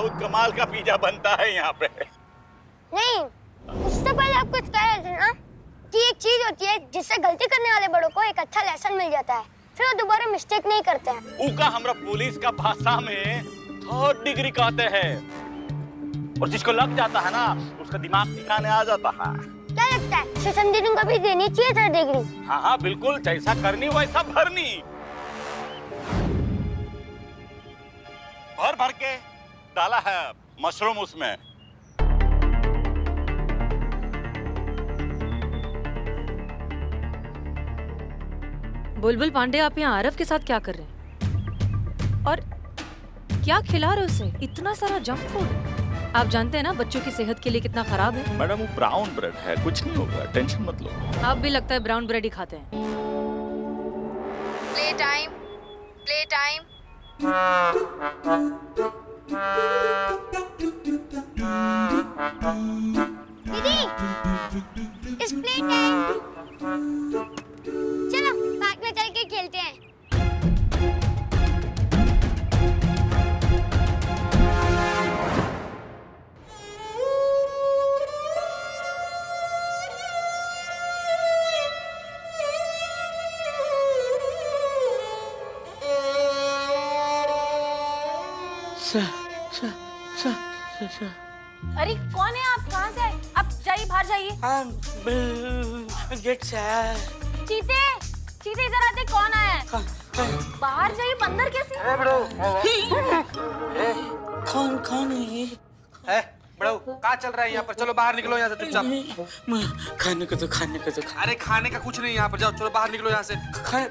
बहुत कमाल का पिज्जा बनता है यहाँ पे। नहीं, उससे पहले आप कुछ कह रहे थे ना कि एक चीज होती है जिससे गलती करने वाले बड़ों को एक अच्छा लेसन मिल जाता है, फिर वो दोबारा मिस्टेक नहीं करते हैं। ऊका हमरा पुलिस का भाषा में 3rd डिग्री कहते हैं, और जिसको लग जाता है ना उसका दिमाग ठिकाने आ जाता है। क्या लगता है सेशन दीदी को भी देनी चाहिए 3rd डिग्री? हाँ हाँ बिल्कुल, जैसा करनी वैसा भरनी। भर भर के डाला है मशरूम उसमें। बुलबुल पांडे, आप यहाँ आरव के साथ क्या कर रहे हैं और क्या खिला रहे हो उसे? इतना सारा जंक फूड। आप जानते हैं ना बच्चों की सेहत के लिए कितना खराब है। मैडम वो ब्राउन ब्रेड है, कुछ नहीं होगा, टेंशन मत लो। आप भी लगता है ब्राउन ब्रेड ही खाते हैं। Play time, play time. दीदी, इस प्ले टाइम। चलो पार्क में चल के खेलते हैं। अरे कौन है आप? कहाँ से आए? आप जाइए, बाहर जाइए। गेट से आया। चीते, चीते इधर आते। कौन आया है? बाहर जाइए। बंदर कैसे? कौन कौन है ये? बड़ो क्या चल रहा है यहाँ पर? चलो बाहर निकलो यहाँ से चुपचाप। खाने को तो खाने को तो अरे खाने का कुछ नहीं यहाँ पर, जाओ चलो बाहर निकलो यहाँ से।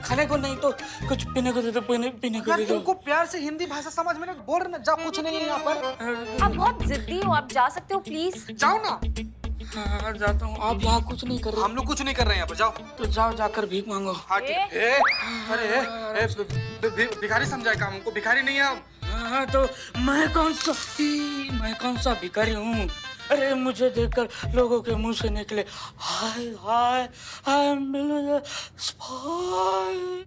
खाने को नहीं तो कुछ पीने को दे दो, पीने को दे दो। तुमको प्यार से हिंदी भाषा समझ में नहीं बोल रहे ना, जाओ कुछ नहीं है यहाँ पर। आप बहुत जिद्दी हो, आप जा सकते हो प्लीज। जाओ ना। हाँ जाता हूँ। आप यहाँ कुछ नहीं कर रहे? हम लोग कुछ नहीं कर रहे हैं यहाँ पर, जाओ। तो जाओ जाकर भीख मांगो। हाँ ठीक। अरे भिखारी समझाए काम हमको? भिखारी नहीं है हम। हाँ तो मैं कौन सा भिखारी हूँ? अरे मुझे देखकर लोगों के मुंह से निकले हाय हाय आई एम स्पाई।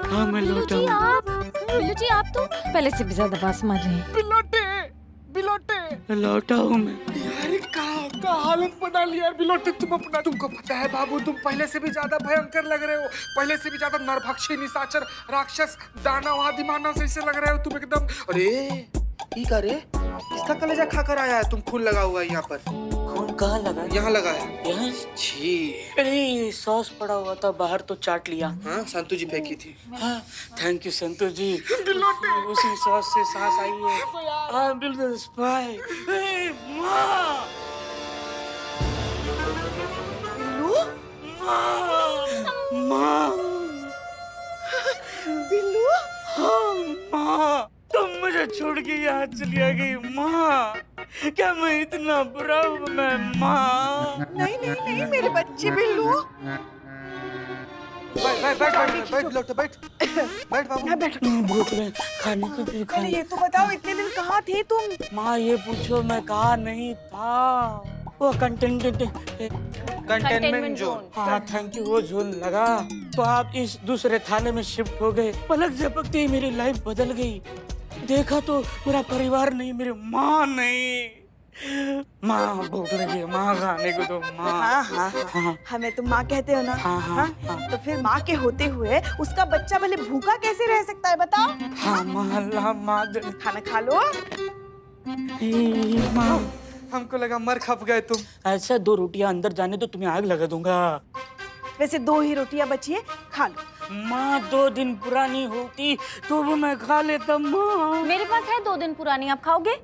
हाँ मैं लौटा हूँ। बिल्लू जी आप तो पहले से भी ज्यादा बात समझ रहे हैं। बिलोटे लौटा हूँ मैं। यार का हालत बना लिया यार बिलोटे तुम अपना। तुमको पता है बाबू, तुम पहले से भी ज्यादा भयंकर लग रहे हो, पहले से भी ज्यादा नरभक्षी, निशाचर, राक्षस, दानव, आदि मानव से लग रहे हो तुम एकदम। अरे ठीक है रे, किसका कलेजा खाकर आया है? तुम खून लगा हुआ है यहाँ पर। खून कहाँ लगा? यहाँ लगा है। यहाँ? छी। अरे सॉस पड़ा हुआ था, बाहर तो चाट लिया। हाँ संतू जी फेंकी थी। हाँ थैंक यू संतोष जी। उसी सॉस से सांस आई है। हाँ बिल्कुल स्पाई। माँ माँ बिल्लू, हाँ माँ, तुम मुझे छोड़ के यहाँ चली आ गई माँ। क्या मैं इतना बुरा हूँ मैं माँ? नहीं नहीं नहीं मेरे बच्चे बिल्लू। बैठ बिलोटे बैठ बाबू। बैठ। भूख रहे खाने को भी अरे ये तो बताओ इतने दिन कहाँ थे तुम? माँ ये पूछो मैं कहा नहीं था। वो कंटेनमेंट जोन। हाँ थैंक यू, वो जोन लगा तो आप इस दूसरे थाने में शिफ्ट हो गए। पलक झपकते ही मेरी लाइफ बदल गई। देखा तो मेरा परिवार नहीं, मेरी माँ नहीं। माँ भूख लगी है, माँ खाने को तो माँ। हाँ हाँ हाँ, हमें तुम माँ कहते हो ना? हाँ हाँ हाँ। तो फिर माँ के होते हुए उसका बच्चा भले भूखा कैसे रह सकता है बताओ? हाँ माँ, अल्लाह माँ। खाना खा लो। माँ हमको लगा मर खप गए तुम। ऐसा 2 रोटियां अंदर जाने तो तुम्हें आग लगा दूंगा। वैसे 2 ही रोटियां बची है, खा लो। माँ 2 दिन पुरानी होती तो वो मैं खा लेता माँ। मेरे पास है 2 दिन पुरानी, आप खाओगे?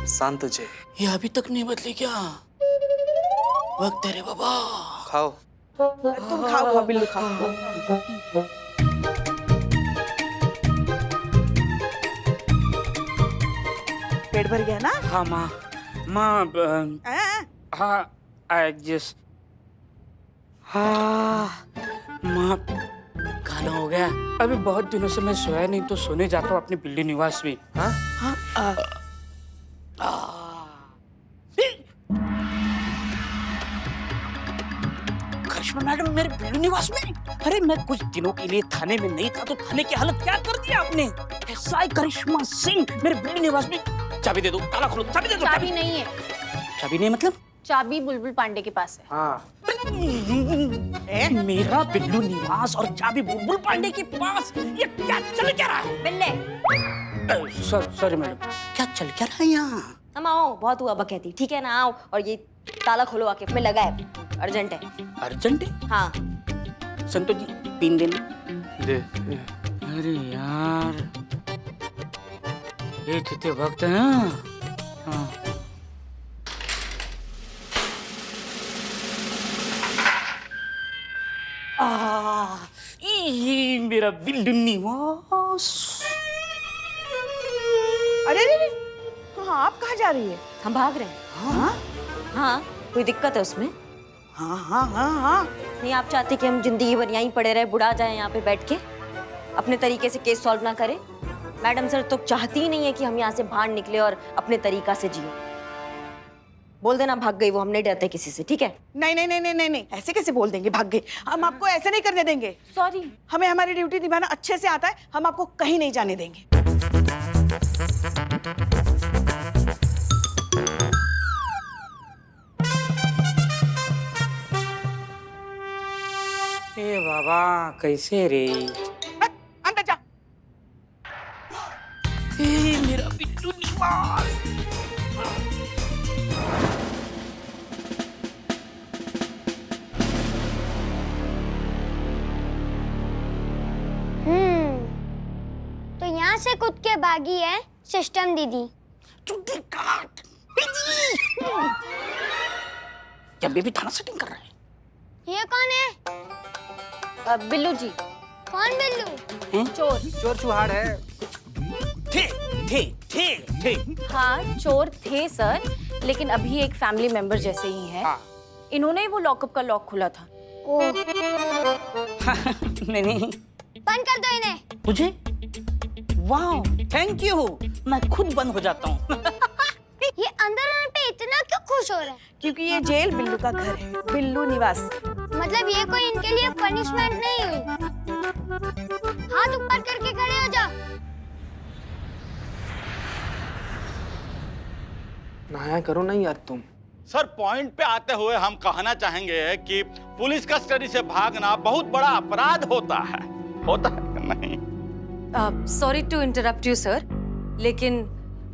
शांत जी, ये अभी तक नहीं बदली क्या? वक्त है रे बाबा। खाओ। तुम खाओ बिल्लू खाओ। पेट भर गया ना? हाँ माँ, माँ हाँ आई जस्ट हाँ माँ खाना हो गया। अभी बहुत दिनों से मैं सोया नहीं तो सोने जाता हूँ अपने बिल्ली निवास में। हाँ मैडम मेरे बिल्लू निवास में? अरे मैं कुछ दिनों के लिए थाने में नहीं था तो थाने की हालत क्या कर दिया आपने? एसआई करिश्मा सिंह मेरे बिल्लू निवास में। चाबी दे दो, ताला खोलो, चाबी दे दो। चाबी नहीं है, चाबी नहीं मतलब? चाबी बुलबुल पांडे के पास है। हाँ मेरा बिल्लू निवास और चाबी बुलबुल पांडे के पास, ये क्या चल क्या रहा है? बिल्ले सॉरी मैडम, क्या चल क्या रहा है यहाँ? हम आओ, बहुत हुआ बकैती, ठीक है ना? आओ और ये ताला खोलो आके, में लगा है, अर्जेंट है। अर्जेंट है? हाँ संतोष जी पिन देना। दे। अरे यार ये कितने वक्त है ना? हाँ। ये मेरा बिल्लू निवास। अरे हाँ, आप कहाँ जा रही है? हम भाग रहे हैं। हाँ हाँ कोई दिक्कत है उसमें? हाँ हाँ हाँ हाँ। नहीं आप चाहते कि हम जिंदगी भर यहीं पड़े रहे, बुढ़ा जाए यहाँ पे बैठ के, अपने तरीके से केस सॉल्व ना करें? मैडम सर तो चाहती ही नहीं है कि हम यहाँ से बाहर निकले और अपने तरीका से जिए। बोल देना भाग गई वो, हम नहीं डरते किसी से, ठीक है? नहीं नहीं नहीं नहीं नहीं नहीं, ऐसे कैसे बोल देंगे भाग गई? हम आपको ऐसे नहीं करने देंगे। सॉरी। हमें हमारी ड्यूटी निभाना अच्छे से आता है, हम आपको कहीं नहीं जाने देंगे। ए बाबा कैसे रे? अंदर जा। ए मेरा बिल्लू निवास। तो यहाँ से कूद के भागी है सिस्टम दीदी। क्या बेबी थाना सेटिंग कर रहा है? ये कौन है? बिल्लू जी। कौन बिल्लू? चोर। चोर चुहाड़ है। थे थे थे थे। हाँ चोर थे सर, लेकिन अभी एक फैमिली मेंबर जैसे ही हैं। हाँ। इन्होंने ही वो लॉकअप का लॉक खोला था। ओह, नहीं बंद कर दो इन्हें। मुझे? वाह थैंक यू, मैं खुद बंद हो जाता हूँ। ये अंदर आने पे इतना क्यों खुश हो रहे हैं? क्योंकि ये जेल बिल्लू का घर है, बिल्लू निवास। मतलब ये कोई इनके लिए पनिशमेंट नहीं हुई। हाथ ऊपर करके खड़े हो जाओ। नहाया करो नहीं यार तुम। सर पॉइंट पे आते हुए हम कहना चाहेंगे कि पुलिस कस्टडी से भागना बहुत बड़ा अपराध होता है कि नहीं? Sorry to interrupt you sir, लेकिन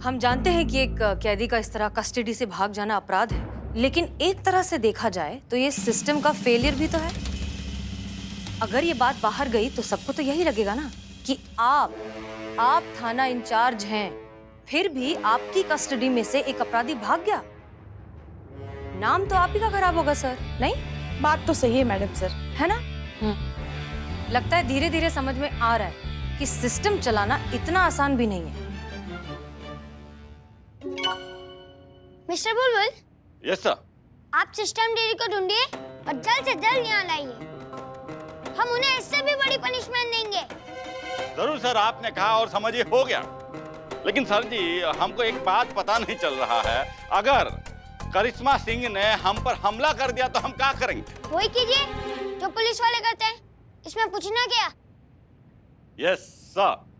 हम जानते हैं कि एक कैदी का इस तरह कस्टडी से भाग जाना अपराध है, लेकिन एक तरह से देखा जाए तो ये सिस्टम का फेलियर भी तो है। अगर ये बात बाहर गई तो सबको तो यही लगेगा ना कि आप थाना इंचार्ज हैं, फिर भी आपकी कस्टडी में से एक अपराधी भाग गया। नाम तो आप ही का खराब होगा सर, नहीं? बात तो सही है मैडम सर, है ना? लगता है धीरे धीरे समझ में आ रहा है कि सिस्टम चलाना इतना आसान भी नहीं है। मिस्टर बुलबुल, यस सर। आप सिस्टम दीदी को ढूंढिए और जल्द से जल्द यहाँ लाइए। हम उन्हें इससे भी बड़ी पनिशमेंट देंगे। जरूर सर, आपने कहा और समझिए हो गया। लेकिन सर जी हमको एक बात पता नहीं चल रहा है, अगर करिश्मा सिंह ने हम पर हमला कर दिया तो हम क्या करेंगे? वही कीजिए जो पुलिस वाले करते हैं, इसमें पूछना क्या? Yes sir.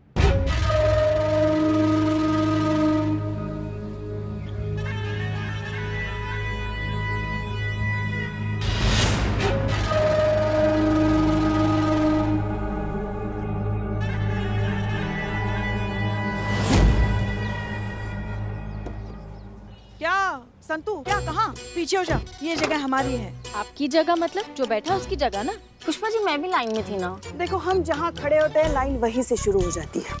क्या संतू, क्या कहाँ? पीछे हो जा, ये जगह हमारी है। आपकी जगह मतलब जो बैठा उसकी जगह ना? पुष्पा जी मैं भी लाइन में थी ना। देखो हम जहाँ खड़े होते हैं लाइन वहीं से शुरू हो जाती है।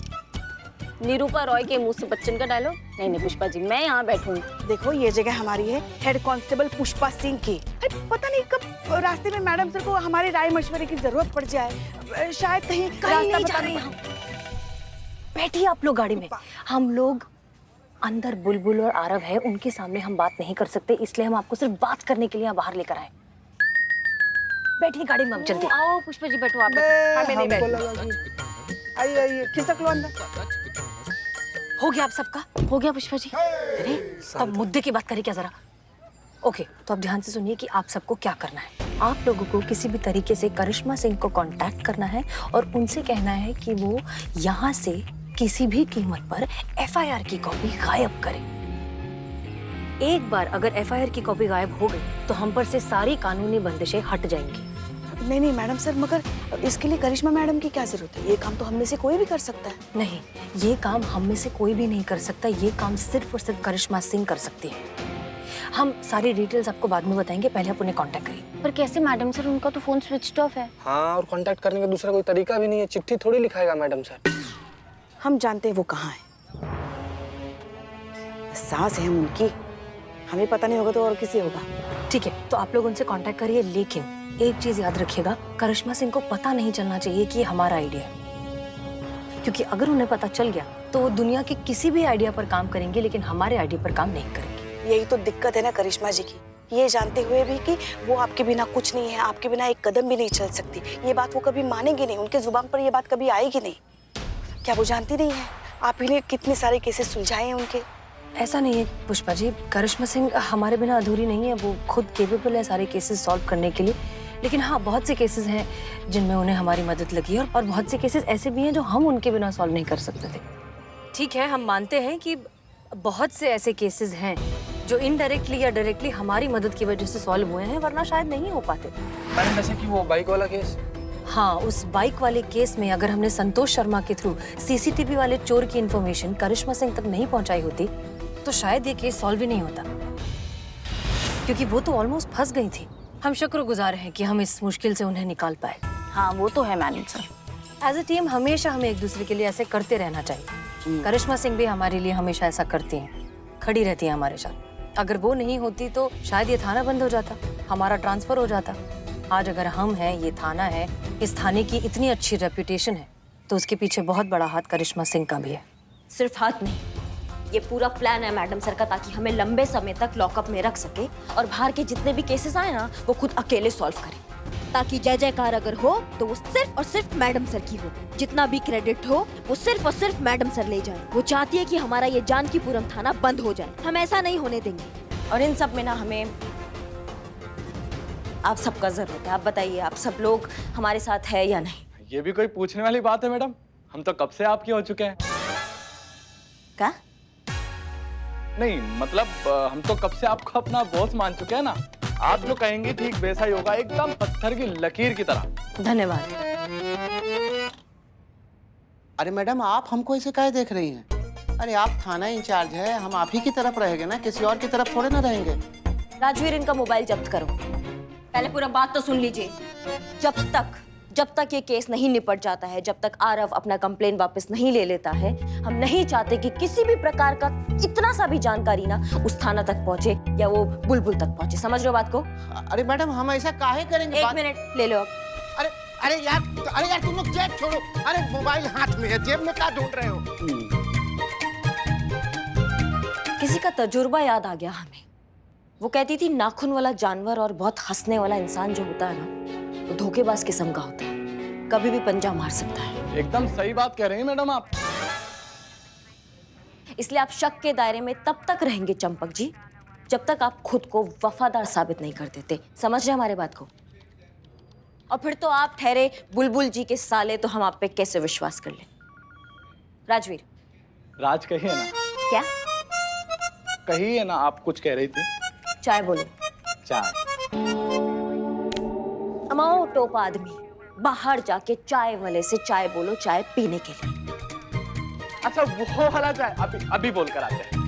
निरूपा रॉय के मुंह से बच्चन का डायलॉग? नहीं नहीं पुष्पा जी मैं यहाँ बैठूंगी। देखो ये जगह हमारी है, हेड कांस्टेबल पुष्पा सिंह की। अरे पता नहीं कब रास्ते में मैडम सर को हमारे राय मशवरे की जरूरत पड़ जाए, शायद कहीं रास्ता बता नहीं। बैठिए आप लोग गाड़ी में। हम लोग अंदर बुलबुल और आरव है, उनके सामने हम बात नहीं कर सकते, इसलिए हम आपको सिर्फ बात करने के लिए यहाँ बाहर लेकर आए। बैठिए गाड़ी में, हम चलते। आओ पुष्पा जी बैठो आप। हमें नहीं बैठना। आइए आइए, खिसक लो अंदर। हो गया आप सबका? हो गया पुष्पा जी। अरे तब मुद्दे की बात करें क्या जरा? ओके, तो अब ध्यान से सुनिए कि आप सबको क्या करना है। आप लोगों को किसी भी तरीके से करिश्मा सिंह को कांटेक्ट करना है और उनसे कहना है कि वो यहाँ से किसी भी कीमत पर एफआईआर की कॉपी गायब करें। एक बार अगर एफआईआर की कॉपी गायब हो गई तो हम पर से सारी कानूनी बंदिशें हट जाएंगी। नहीं मैडम सर, मगर इसके लिए करिश्मा मैडम की क्या जरूरत है? ये काम तो हम में से कोई भी कर सकता है। नहीं, ये काम हम में से कोई भी नहीं कर सकता। ये काम सिर्फ और सिर्फ करिश्मा सिंह कर सकती है। हम सारी डिटेल्स आपको बाद में बताएंगे, पहले आप उन्हें कांटेक्ट करिए। पर कैसे मैडम सर, उनका तो फोन स्विच्ड ऑफ है। हाँ, और कांटेक्ट करने का दूसरा कोई तरीका भी नहीं है। चिट्ठी थोड़ी लिखाएगा मैडम सर। हम जानते हैं वो कहाँ है। सास है हम उनकी, हमें पता नहीं होगा तो और किसी होगा। ठीक है, तो आप लोग उनसे कांटेक्ट करिए, लेकिन एक चीज याद रखिएगा, करिश्मा सिंह को पता नहीं चलना चाहिए कि ये हमारा आइडिया है। क्योंकि अगर उन्हें पता चल गया तो वो दुनिया के किसी भी आइडिया पर काम करेंगे, लेकिन हमारे आइडिया पर काम नहीं करेंगे। यही तो दिक्कत है ना करिश्मा जी की, ये जानते हुए भी कि वो आपके बिना कुछ नहीं है, आपके बिना एक कदम भी नहीं चल सकती। ये बात वो कभी मानेंगे नहीं, उनके जुबान पर ये बात कभी आएगी नहीं। क्या वो जानती नहीं है आप ही ने कितने सारे केसेस सुलझाए हैं उनके? ऐसा नहीं है पुष्पा जी, करिश्मा सिंह हमारे बिना अधूरी नहीं है। वो खुद केपेबल है सारे केसेस सॉल्व करने के लिए। लेकिन हाँ, बहुत से केसेस हैं जिनमें उन्हें हमारी मदद लगी है, और बहुत से केसेस ऐसे भी हैं जो हम उनके बिना सॉल्व नहीं कर सकते थे। ठीक है, हम मानते हैं कि बहुत से ऐसे केसेस हैं जो इनडायरेक्टली या डायरेक्टली हमारी मदद की वजह से सॉल्व हुए हैं, वरना शायद नहीं हो पाते। मैडम, जैसे कि वो बाइक वाला केस। हाँ, उस बाइक वाले केस में अगर हमने संतोष शर्मा के थ्रू सीसीटीवी वाले चोर की इन्फॉर्मेशन करिश्मा सिंह तक नहीं पहुंचाई होती तो शायद ये केस सॉल्व ही नहीं होता, क्योंकि वो तो ऑलमोस्ट फंस गई थी। हम शुक्रगुजार हैं कि हम इस मुश्किल से उन्हें निकाल पाए। हाँ, वो तो है madam sir. As a team हमेशा हमें एक दूसरे के लिए ऐसे करते रहना चाहिए। करिश्मा सिंह भी हमारे लिए हमेशा ऐसा करती हैं, खड़ी रहती हैं हमारे साथ। अगर वो नहीं होती तो शायद ये थाना बंद हो जाता, हमारा ट्रांसफर हो जाता। आज अगर हम हैं, ये थाना है, इस थाने की इतनी अच्छी रेपुटेशन है, तो उसके पीछे बहुत बड़ा हाथ करिश्मा सिंह का भी है। सिर्फ हाथ नहीं, ये पूरा प्लान है मैडम सर का, ताकि हमें लंबे समय तक लॉकअप में रख सके और बाहर के जितने भी केसेस आए ना, वो खुद अकेले सॉल्व करे, ताकि जय जयकार अगर हो तो वो सिर्फ और सिर्फ मैडम सर की हो। जितना भी क्रेडिट हो वो सिर्फ और सिर्फ मैडम सर ले जाए। वो चाहती है कि हमारा ये जानकीपुरम थाना बंद हो जाए, हम ऐसा नहीं होने देंगे। और इन सब में ना हमें आप सबका जरूरत है। आप बताइए, आप सब लोग हमारे साथ है या नहीं? ये भी कोई पूछने वाली बात है मैडम, हम तो कब से आपके हो चुके हैं। क्या? नहीं मतलब हम तो कब से आपको अपना बॉस मान चुके हैं ना। आप जो कहेंगे ठीक वैसा ही होगा, एकदम पत्थर की लकीर की तरह। धन्यवाद। अरे मैडम, आप हमको ऐसे काहे देख रही हैं? अरे आप थाना इंचार्ज है, हम आप ही की तरफ रहेंगे ना, किसी और की तरफ थोड़े ना रहेंगे। राजवीर, इनका मोबाइल जब्त करो। पहले पूरा बात तो सुन लीजिए। जब तक ये केस नहीं निपट जाता है, जब तक आरव अपना कंप्लेन वापस नहीं ले लेता है, हम नहीं चाहते कि किसी भी प्रकार का इतना सा भी जानकारी ना उस थाना तक पहुंचे या वो बुलबुल तक पहुंचे। समझ रहे हो बात को? अरे मैडम, हम ऐसा काहे करेंगे? एक मिनट ले लो। अरे यार तुम लोग जेब छोड़ो। अरे मोबाइल हाथ में है, जेब में क्या ढूंढ रहे हो? किसी का तजुर्बा याद आ गया हमें। वो कहती थी नाखून वाला जानवर और बहुत हंसने वाला इंसान जो होता है ना, वो धोखेबाज किस्म का होता है, कभी भी पंजा मार सकता है। एकदम सही बात कह रही हैं मैडम आप। इसलिए आप शक के दायरे में तब तक रहेंगे चंपक जी, जब तक आप खुद को वफादार साबित नहीं कर देते। समझ रहे हमारे बात को? और फिर तो आप ठहरे बुलबुल जी के साले, तो हम आप पे कैसे विश्वास कर लें? राजवीर, राज कहिए ना। क्या कहिए ना, आप कुछ कह रही थी। चाय बोलो। चाय? अमाओ टोपा आदमी, बाहर जाके चाय वाले से चाय बोलो, चाय पीने के लिए। अच्छा, वो वाला चाय अभी बोल कर आते हैं।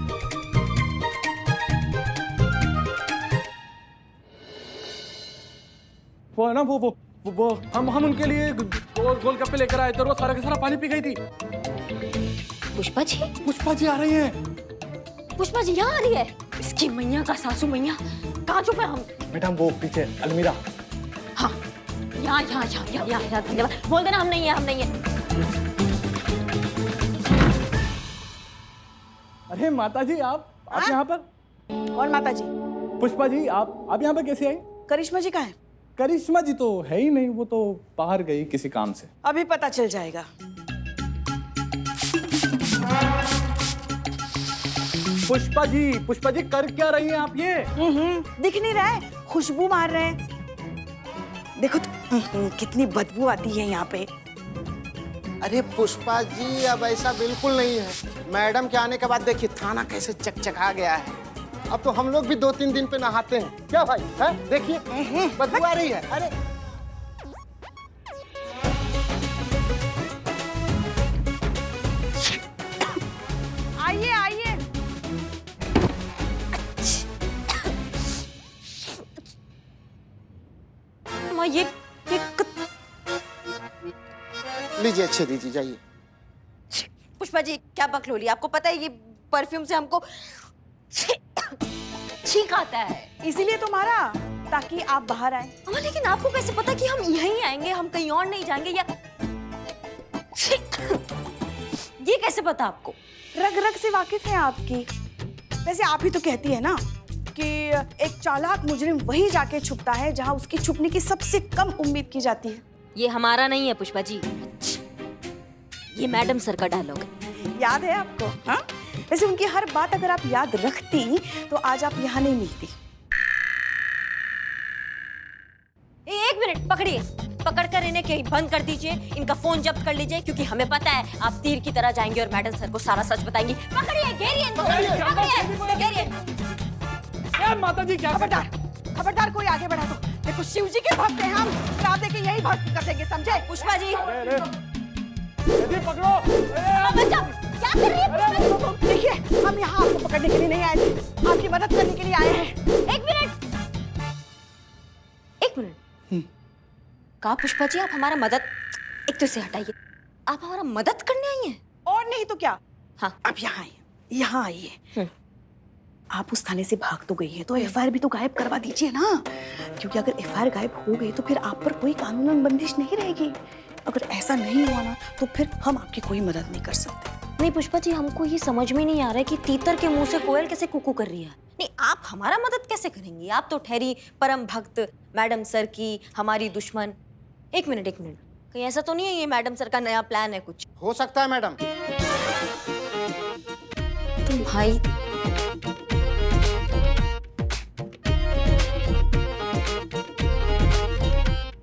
वो है ना, वो हम उनके लिए गोलगप्पे लेकर आए थे और वो सारा का सारा पानी पी गई थी। पुष्पा जी? पुष्पा जी आ रही हैं। पुष्पा जी यहाँ आ रही है? इसकी मैया का सासू मैया, कहाँ छुपे हम? मैडम वो पीछे अलमीरा। हाँ, यहाँ। धन्यवाद। बोल देना हम नहीं है। अरे माता जी, आप यहाँ पर? कौन माता जी? पुष्पा जी, आप यहाँ पर कैसे आई? करिश्मा जी कहाँ है? करिश्मा जी तो है ही नहीं, वो तो बाहर गई किसी काम से। अभी पता चल जाएगा। पुष्पा जी कर क्या रही हैं आप ये? दिख नहीं रहा है, खुशबू मार रहे हैं। देखो तो कितनी बदबू आती है यहाँ पे। अरे पुष्पा जी, अब ऐसा बिल्कुल नहीं है। मैडम के आने के बाद देखिए थाना कैसे चकचका गया है। अब तो हम लोग भी 2-3 दिन पे नहाते हैं। क्या भाई है? देखिए बदबू आ रही है। अरे आइए आइए। माँ ये लीजिए, अच्छे दीजिए, जाइए। पुष्पा जी क्या बकलोली, आपको पता है ये परफ्यूम से हमको छींक आता है। इसीलिए तो मारा, ताकि आप बाहर आए। अम्मा लेकिन आपको कैसे पता कि हम यहीं आएंगे, हम कहीं और नहीं जाएंगे? या ये कैसे पता आपको? रग रग से वाकिफ है आपकी। वैसे आप ही तो कहती है ना कि एक चालाक मुजरिम वहीं जाके छुपता है जहां उसकी छुपने की सबसे कम उम्मीद की जाती है। ये हमारा नहीं है पुष्पा जी, ये मैडम सर का डायलॉग है। याद है आपको? हाँ, वैसे उनकी हर बात अगर आप याद रखती तो आज आप यहाँ नहीं मिलती। एक मिनट, पकड़िए, पकड़कर इन्हें कहीं बंद कर दीजिए, इनका फोन जब्त कर लीजिए, क्योंकि हमें पता है आप तीर की तरह जाएंगे और मैडम सर को सारा सच बताएंगी। पकड़िए, घेरिए इनको, पकड़िए, घेरिए। माता जी क्या? खबरदार, खबरदार, कोई आगे बढ़ा तो देखो शिव जी के भक्त हैं हम, रात दे के यही भक्त कर देंगे, समझे? पुष्पा जी पकड़ो। क्या कर रही है? देखिए हम यहाँ आपको पकड़ने के लिए नहीं आए थे, आपकी मदद करने के लिए आए हैं। एक मिनट, एक मिनट। कहा पुष्पा जी आप हमारा मदद, एक तो इसे हटाइए, आप हमारा मदद करने आई हैं? और नहीं तो क्या। हाँ अब यहाँ आइए, यहाँ आइए। आप उस थाने से भाग तो गई है तो एफआईआर भी तो गायब करवा दीजिए ना, क्योंकि अगर एफआईआर गायब हो गई तो फिर आप पर कोई कानूनन बंदिश नहीं रहेगी। अगर ऐसा नहीं हुआ ना तो फिर हम आपकी कोई मदद नहीं कर सकते। नहीं पुष्पा जी, हमको ये समझ में नहीं आ रहा है कि तीतर के मुंह से कोयल कैसे कुकू कर रही है। नहीं, आप हमारा मदद कैसे करेंगी? आप तो ठहरी परम भक्त मैडम सर की, हमारी दुश्मन। एक मिनट, एक मिनट, कहीं ऐसा तो नहीं है ये मैडम सर का नया प्लान है कुछ? हो सकता है मैडम। तुम भाई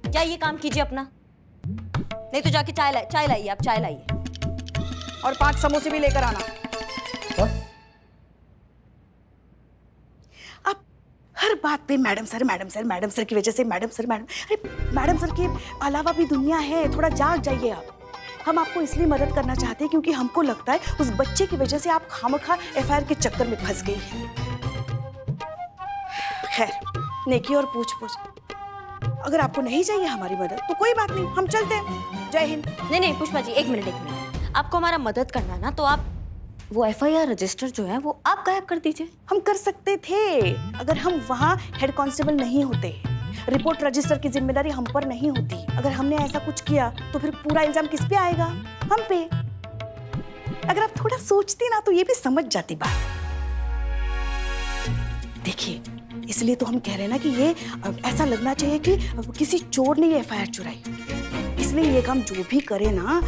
क्या ये काम कीजिए अपना, नहीं तो जाके चाय लाइए, आप चाय लाइए और 5 समोसे भी लेकर आना। अब हर बात पे madam sir, madam sir, madam sir की वजह से मैडम सर, मैडम। अरे मैडम सर के अलावा भी दुनिया है, थोड़ा जाग जाइए आप। हम आपको इसलिए मदद करना चाहते हैं क्योंकि हमको लगता है उस बच्चे की वजह से आप खामखा एफआईआर के चक्कर में फंस गई हैं। खैर, नेकी और पूछ-पूछ। अगर आपको नहीं चाहिए हमारी मदद तो कोई बात नहीं, हम चलते हैं। जय हिंद। नहीं पुष्पा जी, एक मिनट, आपको हमारा मदद करना ना तो आप वो एफआईआर रजिस्टर जो है वो आप गायब कर दीजिए। हम कर सकते थे अगर हम वहाँ हेड कांस्टेबल नहीं होते। रिपोर्ट रजिस्टर की जिम्मेदारी हम पर नहीं होती। अगर हमने ऐसा कुछ किया तो फिर पूरा इल्जाम किस पे आएगा? हम पे। अगर आप थोड़ा सोचती ना तो ये भी समझ जाती बात। देखिए, इसलिए तो हम कह रहे हैं ना कि ये ऐसा लगना चाहिए कि किसी चोर ने ये एफआईआर चुराई। इसलिए ये काम जो भी करे ना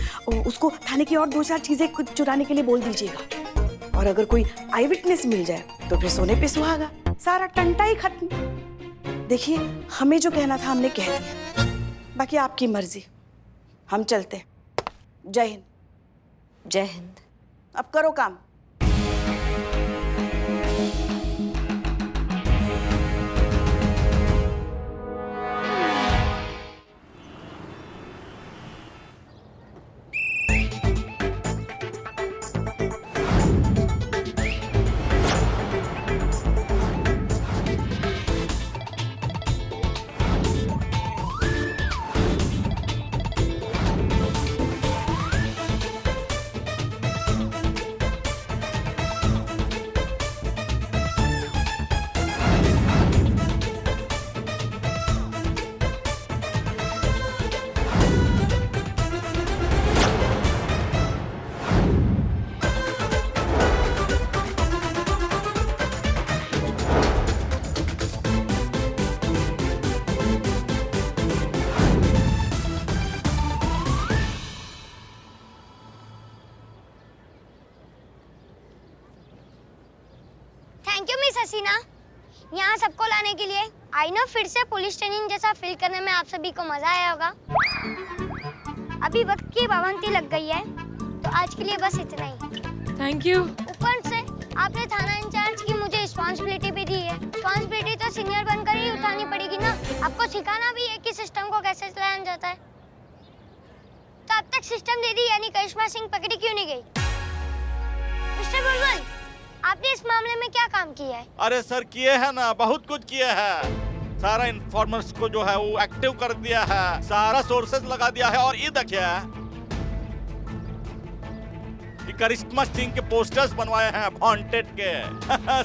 उसको थाने की और 2-4 चीजें चुराने के लिए बोल दीजिएगा। और अगर कोई आई विटनेस मिल जाए तो फिर सोने पे सुहागा, सारा टंटा ही खत्म। देखिए, हमें जो कहना था हमने कह दिया, बाकी आपकी मर्जी। हम चलते हैं। जय हिंद। जय हिंद। अब करो काम। सबको लाने के लिए। आई नो फिर से पुलिस ट्रेनिंग जैसा फील करने में आप सभी को मजा आया होगा। अभी वक्त की पाबंदी लग गई है, तो आज के लिए बस इतना ही। Thank you. ऊपर से आपने थाना इंचार्ज की मुझे रिस्पॉन्सिबिलिटी भी दी है। रिस्पॉन्सिबिलिटी तो सीनियर बनकर ही उठानी पड़ेगी ना। आपको सिखाना भी है कि सिस्टम को कैसे चलाया जाता है। तो अब तक सिस्टम दे दी, यानी करिश्मा सिंह पकड़ी क्यों नहीं गई? मिस्टर बुलबुल, आपने इस मामले में क्या काम किया है? अरे सर किए हैं ना, बहुत कुछ किए हैं। सारा इन्फॉर्मर्स को जो है वो एक्टिव कर दिया है, सारा सोर्सेस लगा दिया है। और ये देखिए करिश्मा सिंह के पोस्टर्स बनवाए हैं वांटेड के।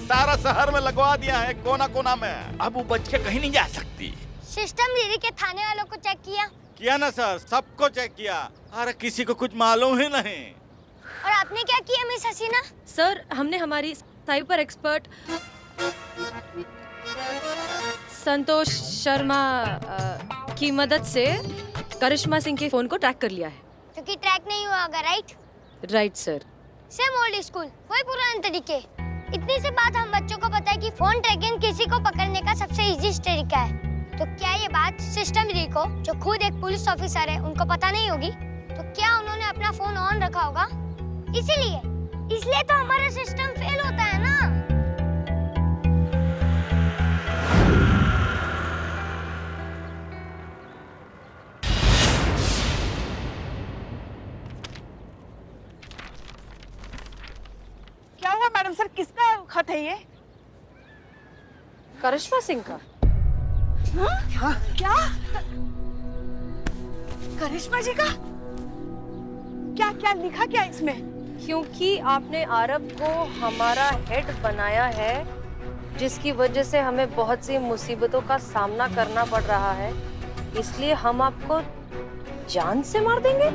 सारा शहर में लगवा दिया है, कोना कोना में। अब वो बच के कहीं नहीं जा सकती। सिस्टम दीदी के थाने वालों को चेक किया ना सर, सबको चेक किया। अरे किसी को कुछ मालूम ही नहीं। और आपने क्या किया मिस हसीना? सर, हमने हमारी साइबर एक्सपर्ट संतोष शर्मा की मदद से करिश्मा सिंह के फोन को ट्रैक कर लिया है। क्योंकि ट्रैक नहीं हुआ होगा, right? Right sir. Same old school, वही पुराने तरीके। इतनी सी बात हम बच्चों को पता है कि फोन ट्रैकिंग किसी को पकड़ने का सबसे इजी तरीका है। तो क्या ये बात सिस्टम दीदी को, जो खुद एक पुलिस ऑफिसर है, उनको पता नहीं होगी? तो क्या उन्होंने अपना फोन ऑन रखा होगा? इसलिए तो हमारा सिस्टम फेल होता है ना। क्या हुआ मैडम सर, किसका खत है ये? करिश्मा सिंह का। हाँ? क्या? करिश्मा जी का? क्या क्या लिखा क्या इसमें? क्योंकि आपने आरव को हमारा हेड बनाया है, जिसकी वजह से हमें बहुत सी मुसीबतों का सामना करना पड़ रहा है, इसलिए हम आपको जान से मार देंगे।